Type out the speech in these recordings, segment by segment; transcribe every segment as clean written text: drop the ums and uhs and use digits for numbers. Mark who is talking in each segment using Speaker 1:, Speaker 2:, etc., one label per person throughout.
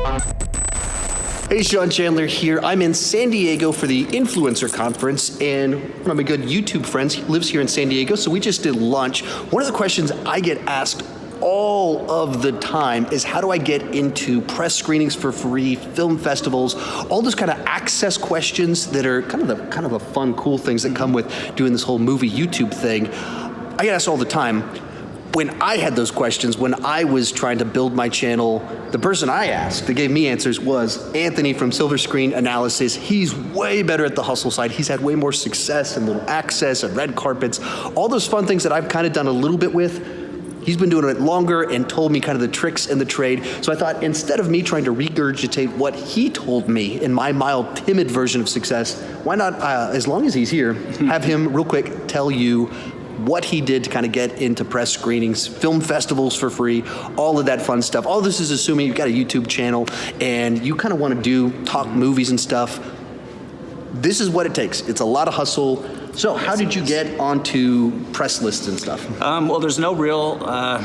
Speaker 1: Hey, Sean Chandler here. I'm in San Diego for the Influencer Conference, and one of my good YouTube friends lives here in San Diego, so we just did lunch. One of the questions I get asked all of the time is how do I get into press screenings for free, film festivals, all those kind of access questions that are kind of the fun, cool things that come with doing this whole movie YouTube thing. I get asked all the time. When I had those questions, when I was trying to build my channel, the person I asked that gave me answers was Anthony from Silver Screen Analysis. He's way better at the hustle side. He's had way more success and little access and red carpets, all those fun things that I've kind of done a little bit with. He's been doing it longer and told me kind of the tricks in the trade. So I thought instead of me trying to regurgitate what he told me in my mild, timid version of success, why not, as long as he's here, have him real quick tell you what he did to kind of get into press screenings, film festivals for free, all of that fun stuff. All this is assuming you've got a YouTube channel and you kind of want to talk movies and stuff. This is what it takes. It's a lot of hustle. So how did you get onto press lists and stuff?
Speaker 2: Well, there's no real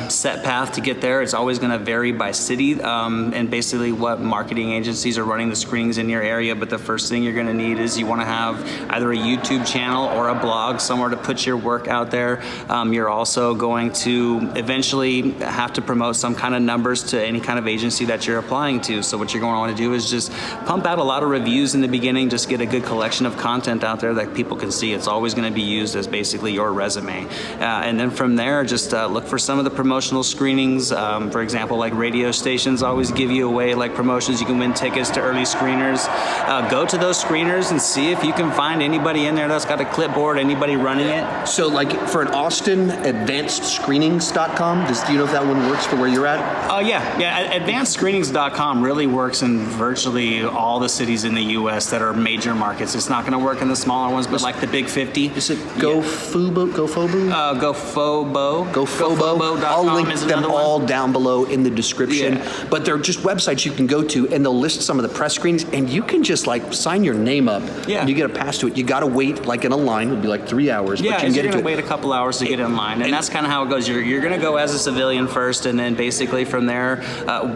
Speaker 2: set path to get there. It's always going to vary by city and basically what marketing agencies are running the screenings in your area. But the first thing you're going to need is you want to have either a YouTube channel or a blog, somewhere to put your work out there. You're also going to eventually have to promote some kind of numbers to any kind of agency that you're applying to. So what you're going to want to do is just pump out a lot of reviews in the beginning, just get a good collection of content out there that people can see. It's always going to be used as basically your resume. And then from there, just look for some of the promotional screenings. For example, like radio stations always give you away like promotions. You can win tickets to early screeners. Go to those screeners and see if you can find anybody in there that's got a clipboard, anybody running it.
Speaker 1: So like for an Austin, advancedscreenings.com, do you know if that one works for where you're at?
Speaker 2: Oh, yeah. Advancedscreenings.com really works in virtually all the cities in the U.S. that are major markets. It's not going to work in the smaller ones, but like the big 50.
Speaker 1: Is it GoFobo?
Speaker 2: GoFobo.com.
Speaker 1: I'll link them all down below in the description.
Speaker 2: Yeah.
Speaker 1: But they're just websites you can go to, and they'll list some of the press screenings, and you can just like sign your name up.
Speaker 2: Yeah.
Speaker 1: And you get a pass to it. You got to wait like in a line. It would be like 3 hours.
Speaker 2: Yeah,
Speaker 1: but you can
Speaker 2: you're
Speaker 1: get
Speaker 2: going to wait a couple hours to get in line, and that's kind of how it goes. You're going to go as a civilian first, and then basically from there,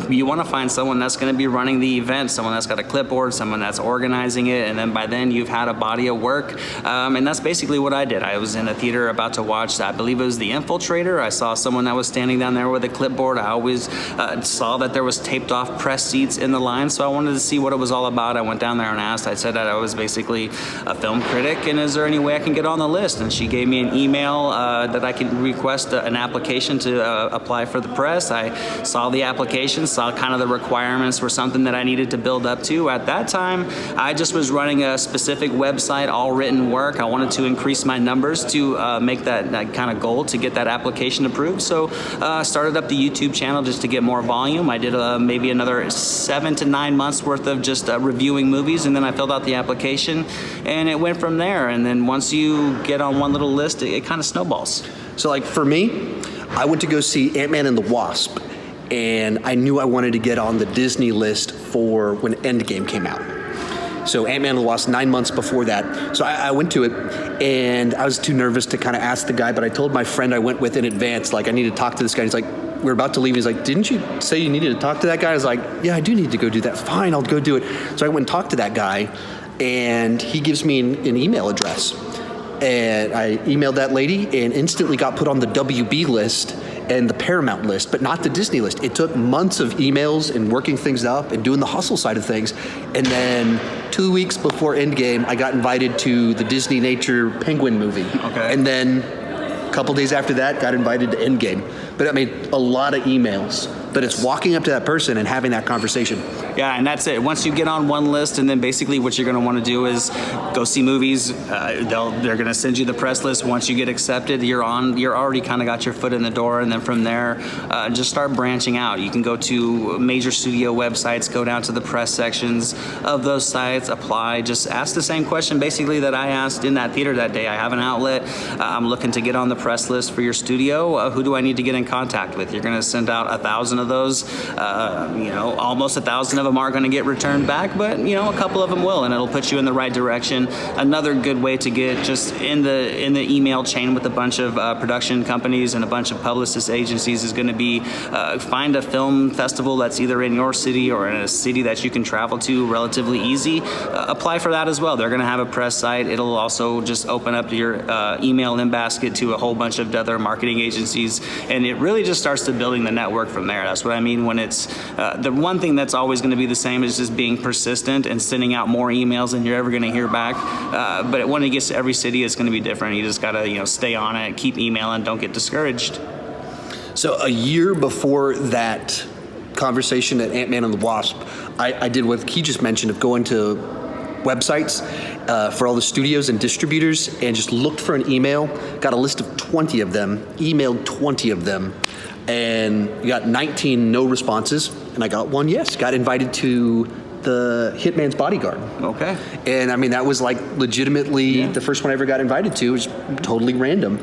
Speaker 2: you want to find someone that's going to be running the event, someone that's got a clipboard, someone that's organizing it, and then by then you've had a body of work, and that's basically what I did. I was in a theater about to watch, I believe it was The Infiltrator. I saw someone that was standing down there with a clipboard. I always saw that there was taped off press seats in the line, so I wanted to see what it was all about. I went down there and asked. I said that I was basically a film critic, and is there any way I can get on the list? And she gave me an email that I could request an application to apply for the press. I saw the application, saw kind of the requirements for something that I needed to build up to. At that time, I just was running a specific website, all written work. I wanted to increase my numbers to make that kind of goal to get that application approved. So I started up the YouTube channel just to get more volume. I did maybe another 7 to 9 months worth of just reviewing movies, and then I filled out the application, and it went from there. And then once you get on one little list, it kind of snowballs.
Speaker 1: So like for me, I went to go see Ant-Man and the Wasp, and I knew I wanted to get on the Disney list for when Endgame came out. So Ant-Man and the Wasp 9 months before that. So I went to it, and I was too nervous to kind of ask the guy, but I told my friend I went with in advance, like I need to talk to this guy. He's like, we're about to leave. He's like, didn't you say you needed to talk to that guy? I was like, yeah, I do need to go do that. Fine, I'll go do it. So I went and talked to that guy, and he gives me an email address. And I emailed that lady and instantly got put on the WB list and the Paramount list, but not the Disney list. It took months of emails and working things up and doing the hustle side of things. And then 2 weeks before Endgame, I got invited to the Disney Nature Penguin movie.
Speaker 2: Okay.
Speaker 1: And then a couple days after that, got invited to Endgame. But I made a lot of emails. But it's walking up to that person and having that conversation.
Speaker 2: Yeah, and that's it. Once you get on one list, and then basically what you're going to want to do is go see movies. They're going to send you the press list. Once you get accepted, you're already kind of got your foot in the door, and then from there, just start branching out. You can go to major studio websites, go down to the press sections of those sites, apply. Just ask the same question basically that I asked in that theater that day. I have an outlet. I'm looking to get on the press list for your studio. Who do I need to get in contact with. You're going to send out 1,000 of those. Almost 1,000 of them aren't going to get returned back, but a couple of them will, and it'll put you in the right direction. Another good way to get just in the email chain with a bunch of production companies and a bunch of publicist agencies is going to be find a film festival that's either in your city or in a city that you can travel to relatively easy. Apply for that as well. They're going to have a press site. It'll also just open up your email in basket to a whole bunch of other marketing agencies, and it really just starts to building the network from there. That's what I mean when it's the one thing that's always going to be the same is just being persistent and sending out more emails than you're ever going to hear back. But when it gets to every city, it's going to be different. You just got to stay on it, keep emailing, don't get discouraged.
Speaker 1: So a year before that conversation at Ant-Man and the Wasp, I did what he just mentioned of going to websites for all the studios and distributors and just looked for an email, got a list of 20 of them, emailed 20 of them, and got 19 no responses, and I got one yes, got invited to the Hitman's Bodyguard.
Speaker 2: Okay.
Speaker 1: And I mean, that was like legitimately the first one I ever got invited to. It was totally random.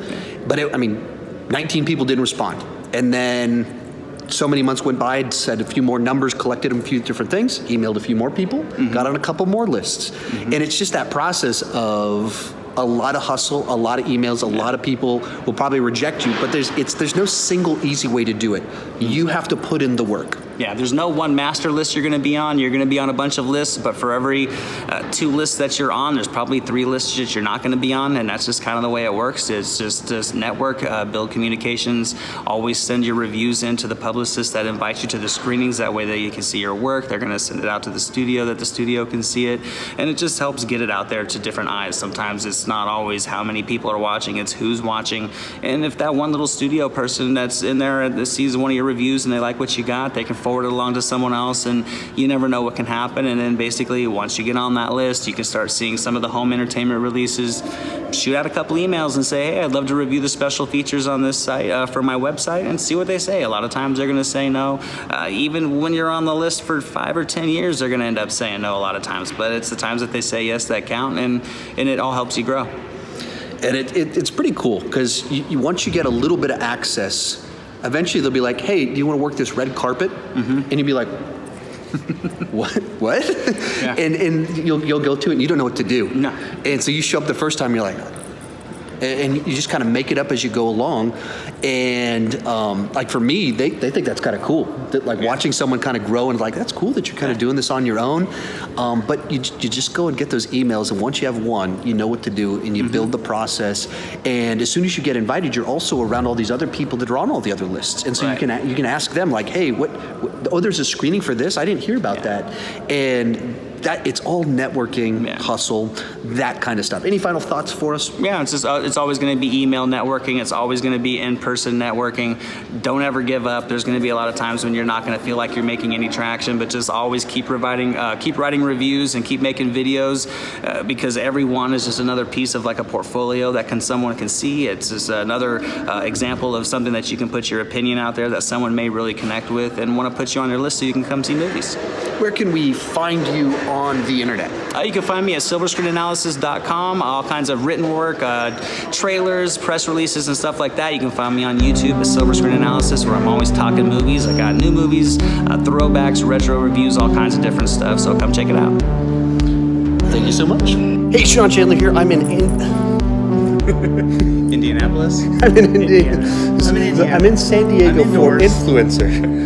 Speaker 1: But 19 people didn't respond. And then so many months went by, I'd said a few more numbers, collected a few different things, emailed a few more people, got on a couple more lists. And it's just that process of a lot of hustle, a lot of emails, a lot of people will probably reject you, but there's no single easy way to do it. You have to put in the work.
Speaker 2: Yeah, there's no one master list you're going to be on. You're going to be on a bunch of lists, but for every 2 lists that you're on, there's probably 3 lists that you're not going to be on, and that's just kind of the way it works. It's just network, build communications, always send your reviews in to the publicists that invite you to the screenings. That way that you can see your work. They're going to send it out to the studio that the studio can see it, and it just helps get it out there to different eyes. Sometimes it's not always how many people are watching, it's who's watching. And if that one little studio person that's in there that sees one of your reviews and they like what you got, they can forward it along to someone else, and you never know what can happen. And then basically once you get on that list, you can start seeing some of the home entertainment releases. Shoot out a couple emails and say, hey, I'd love to review the special features on this site for my website, and see what they say. A lot of times they're going to say no. Even when you're on the list for 5 or 10 years, they're going to end up saying no a lot of times, but it's the times that they say yes that count, and it all helps you grow.
Speaker 1: And it's pretty cool because once you get a little bit of access, eventually they'll be like, hey, do you want to work this red carpet? And you'll be like, what?
Speaker 2: Yeah.
Speaker 1: And you'll go to it and you don't know what to do.
Speaker 2: No.
Speaker 1: And so you show up the first time, you're like, and you just kind of make it up as you go along. And like for me, they think that's kind of cool. That like watching someone kind of grow and like, that's cool that you're kind of doing this on your own. But you just go and get those emails, and once you have one, you know what to do, and you build the process. And as soon as you get invited, you're also around all these other people that are on all the other lists. And so you can ask them like, hey, oh, there's a screening for this? I didn't hear about that. And that it's all networking, hustle, that kind of stuff. Any final thoughts for us?
Speaker 2: Yeah, it's always going to be email networking. It's always going to be in-person networking. Don't ever give up. There's going to be a lot of times when you're not going to feel like you're making any traction, but just always keep writing reviews and keep making videos because every one is just another piece of like a portfolio that someone can see. It's just another example of something that you can put your opinion out there that someone may really connect with and want to put you on their list so you can come see movies.
Speaker 1: Where can we find you on the internet?
Speaker 2: You can find me at silverscreenanalysis.com. All kinds of written work, trailers, press releases, and stuff like that. You can find me on YouTube at Silver Screen Analysis, where I'm always talking movies. I got new movies, throwbacks, retro reviews, all kinds of different stuff. So come check it out.
Speaker 1: Thank you so much. Hey, Sean Chandler here. I'm in
Speaker 2: Indianapolis?
Speaker 1: I'm in Indiana. I'm in San Diego for Influencer.